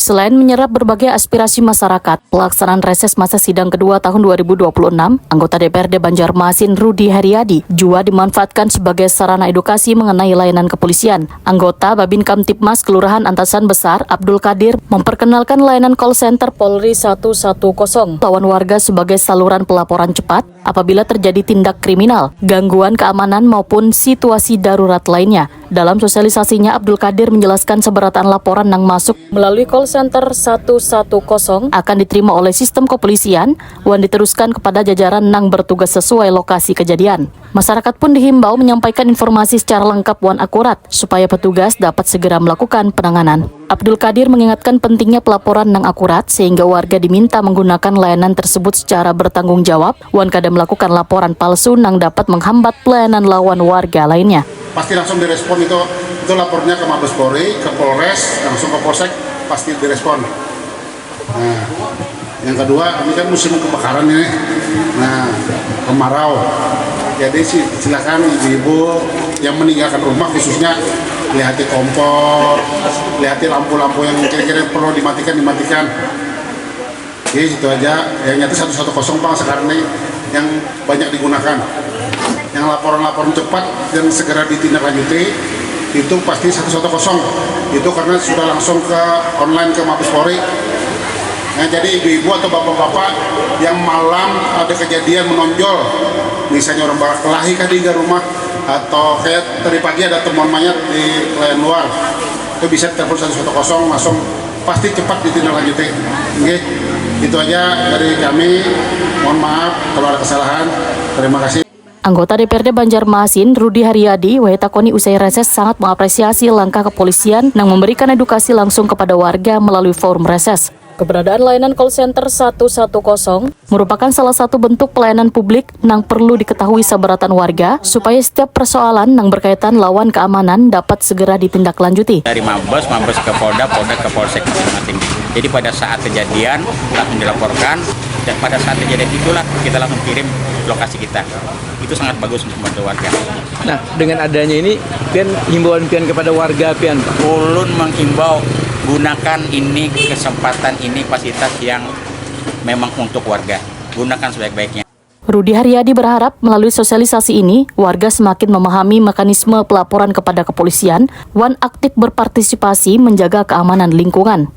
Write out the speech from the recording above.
Selain menyerap berbagai aspirasi masyarakat, pelaksanaan reses masa sidang kedua tahun 2026, anggota DPRD Banjarmasin Rudy Haryadi juga dimanfaatkan sebagai sarana edukasi mengenai layanan kepolisian. Anggota Babin Kamtibmas Kelurahan Antasan Besar, Abdul Qadir, memperkenalkan layanan call center Polri 110 lawan warga sebagai saluran pelaporan cepat apabila terjadi tindak kriminal, gangguan keamanan maupun situasi darurat lainnya. Dalam sosialisasinya, Abdul Qadir menjelaskan seberatan laporan yang masuk melalui call center 110 akan diterima oleh sistem kepolisian dan diteruskan kepada jajaran yang bertugas sesuai lokasi kejadian. Masyarakat pun dihimbau menyampaikan informasi secara lengkap dan akurat supaya petugas dapat segera melakukan penanganan. Abdul Qadir mengingatkan pentingnya pelaporan yang akurat sehingga warga diminta menggunakan layanan tersebut secara bertanggung jawab dan kada melakukan laporan palsu yang dapat menghambat pelayanan lawan warga lainnya. Pasti langsung direspon itu lapornya ke Mabes Polri, ke Polres, langsung ke Polsek, pasti direspon. Nah, yang kedua, ini kan musim kebakaran ini, nah kemarau. Jadi silakan ibu-ibu yang meninggalkan rumah khususnya lihati kompor, lihati lampu-lampu yang kira-kira perlu dimatikan. Jadi itu aja. Yang nyata 110 Bang sekarang ini yang banyak digunakan. Yang laporan-laporan cepat dan segera ditindaklanjuti itu pasti 110 itu karena sudah langsung ke online ke Mabes Polri. Nah, jadi ibu-ibu atau bapak-bapak yang malam ada kejadian menonjol, misalnya orang berkelahi di rumah atau kayak tadi pagi ada temuan mayat di layan luar, itu bisa telepon 110 langsung pasti cepat ditindaklanjuti. Oke, itu aja dari kami. Mohon maaf kalau ada kesalahan. Terima kasih. Anggota DPRD Banjarmasin, Rudy Haryadi, takoni usai reses sangat mengapresiasi langkah kepolisian yang memberikan edukasi langsung kepada warga melalui forum reses. Keberadaan layanan call center 110 merupakan salah satu bentuk pelayanan publik yang perlu diketahui seberatan warga supaya setiap persoalan yang berkaitan lawan keamanan dapat segera ditindaklanjuti. Dari Mabes ke Polda ke Polsek masing-masing. Jadi pada saat kejadian langsung dilaporkan dan pada saat kejadian itulah kita langsung kirim lokasi kita. Itu sangat bagus untuk membantu warga. Nah, dengan adanya ini, himbauan kepada warga, ulun menghimbau gunakan ini kesempatan ini fasilitas yang memang untuk warga. Gunakan sebaik-baiknya. Rudy Haryadi berharap melalui sosialisasi ini, warga semakin memahami mekanisme pelaporan kepada kepolisian dan aktif berpartisipasi menjaga keamanan lingkungan.